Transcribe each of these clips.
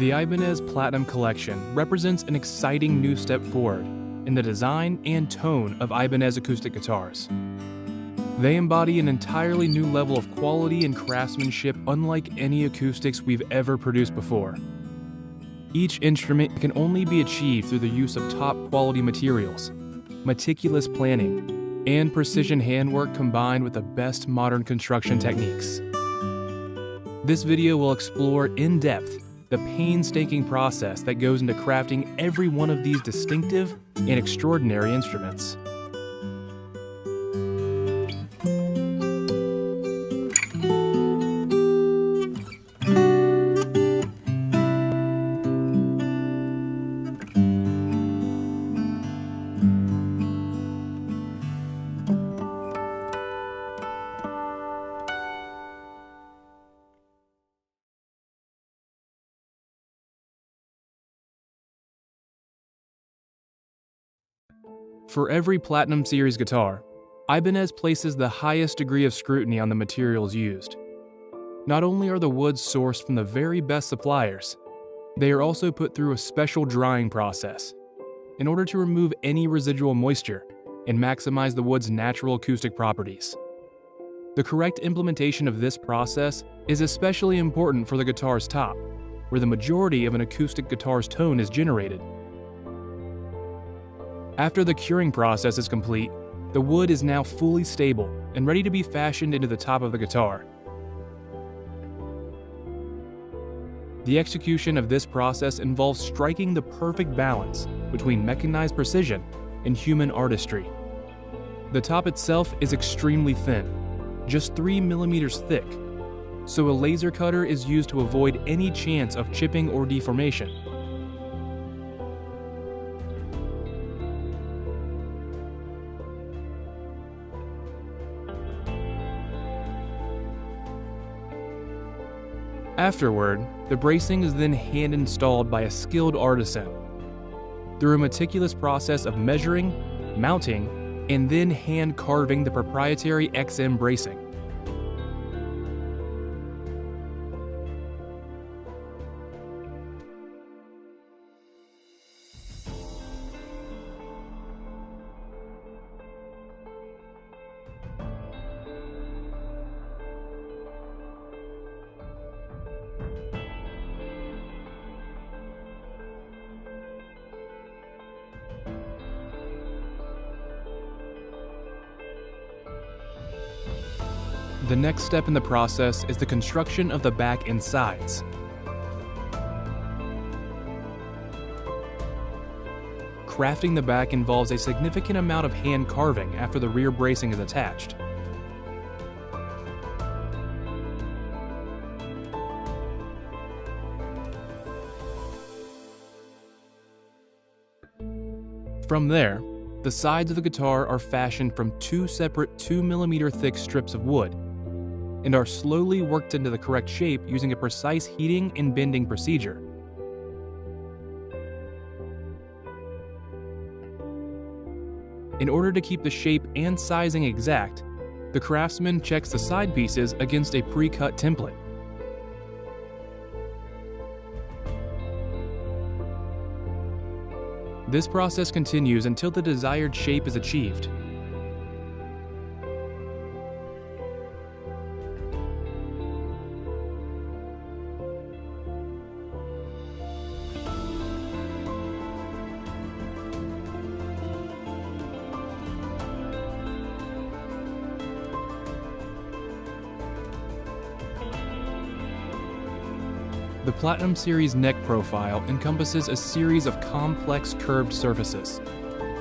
The Ibanez Platinum Collection represents an exciting new step forward in the design and tone of Ibanez acoustic guitars. They embody an entirely new level of quality and craftsmanship unlike any acoustics we've ever produced before. Each instrument can only be achieved through the use of top-quality materials, meticulous planning, and precision handwork combined with the best modern construction techniques. This video will explore in depth the painstaking process that goes into crafting every one of these distinctive and extraordinary instruments. For every Platinum Series guitar, Ibanez places the highest degree of scrutiny on the materials used. Not only are the woods sourced from the very best suppliers, they are also put through a special drying process in order to remove any residual moisture and maximize the wood's natural acoustic properties. The correct implementation of this process is especially important for the guitar's top, where the majority of an acoustic guitar's tone is generated. After the curing process is complete, the wood is now fully stable and ready to be fashioned into the top of the guitar. The execution of this process involves striking the perfect balance between mechanized precision and human artistry. The top itself is extremely thin, just 3 millimeters thick, so a laser cutter is used to avoid any chance of chipping or deformation. Afterward, the bracing is then hand-installed by a skilled artisan through a meticulous process of measuring, mounting, and then hand-carving the proprietary XM bracing. The next step in the process is the construction of the back and sides. Crafting the back involves a significant amount of hand carving after the rear bracing is attached. From there, the sides of the guitar are fashioned from 2 separate 2 millimeter thick strips of wood and are slowly worked into the correct shape using a precise heating and bending procedure. In order to keep the shape and sizing exact, the craftsman checks the side pieces against a pre-cut template. This process continues until the desired shape is achieved. The Platinum Series neck profile encompasses a series of complex curved surfaces,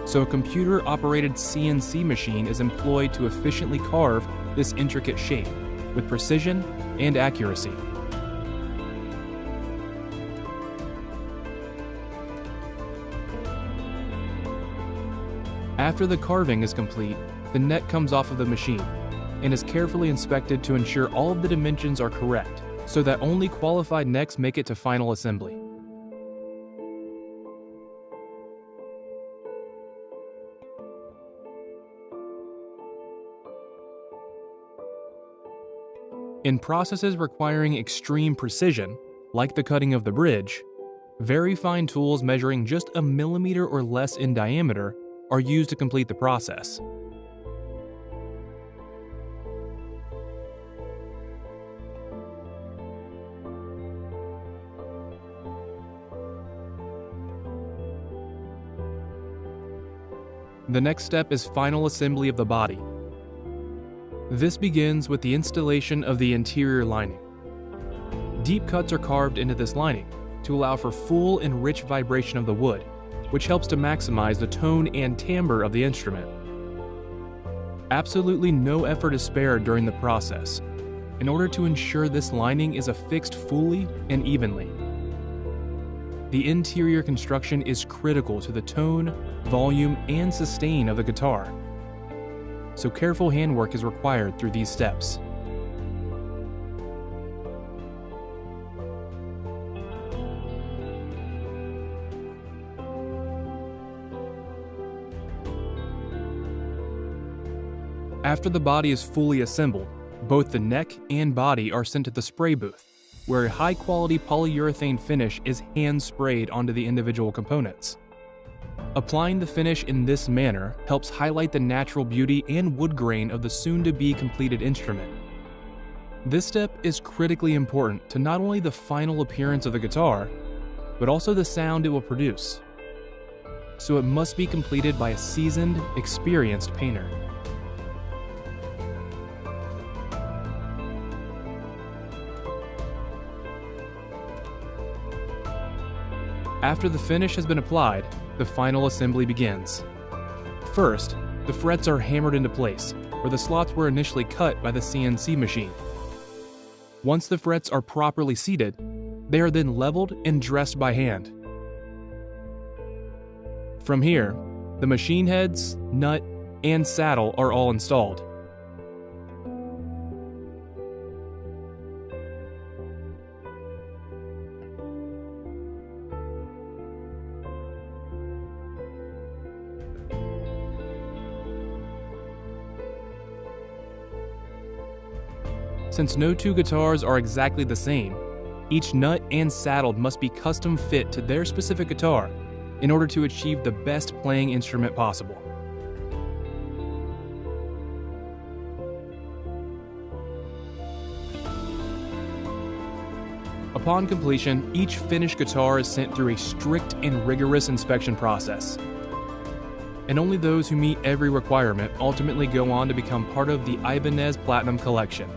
so a computer-operated CNC machine is employed to efficiently carve this intricate shape with precision and accuracy. After the carving is complete, the neck comes off of the machine and is carefully inspected to ensure all of the dimensions are correct, so that only qualified necks make it to final assembly. In processes requiring extreme precision, like the cutting of the bridge, Very fine tools measuring just a millimeter or less in diameter are used to complete the process. The next step is final assembly of the body. This begins with the installation of the interior lining. Deep cuts are carved into this lining to allow for full and rich vibration of the wood, which helps to maximize the tone and timbre of the instrument. Absolutely no effort is spared during the process, in order to ensure this lining is affixed fully and evenly. The interior construction is critical to the tone, volume, and sustain of the guitar, so careful handwork is required through these steps. After the body is fully assembled, both the neck and body are sent to the spray booth, where a high-quality polyurethane finish is hand-sprayed onto the individual components. Applying the finish in this manner helps highlight the natural beauty and wood grain of the soon-to-be completed instrument. This step is critically important to not only the final appearance of the guitar, but also the sound it will produce. So it must be completed by a seasoned, experienced painter. After the finish has been applied, the final assembly begins. First, the frets are hammered into place, where the slots were initially cut by the CNC machine. Once the frets are properly seated, they are then leveled and dressed by hand. From here, the machine heads, nut, and saddle are all installed. Since no two guitars are exactly the same, each nut and saddle must be custom fit to their specific guitar in order to achieve the best playing instrument possible. Upon completion, each finished guitar is sent through a strict and rigorous inspection process. And only those who meet every requirement ultimately go on to become part of the Ibanez Platinum Collection.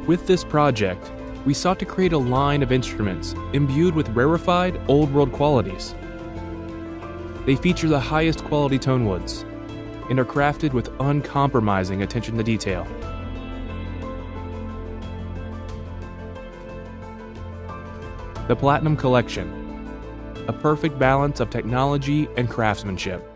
With this project, we sought to create a line of instruments imbued with rarefied, old-world qualities. They feature the highest quality tone woods and are crafted with uncompromising attention to detail. The Platinum Collection, a perfect balance of technology and craftsmanship.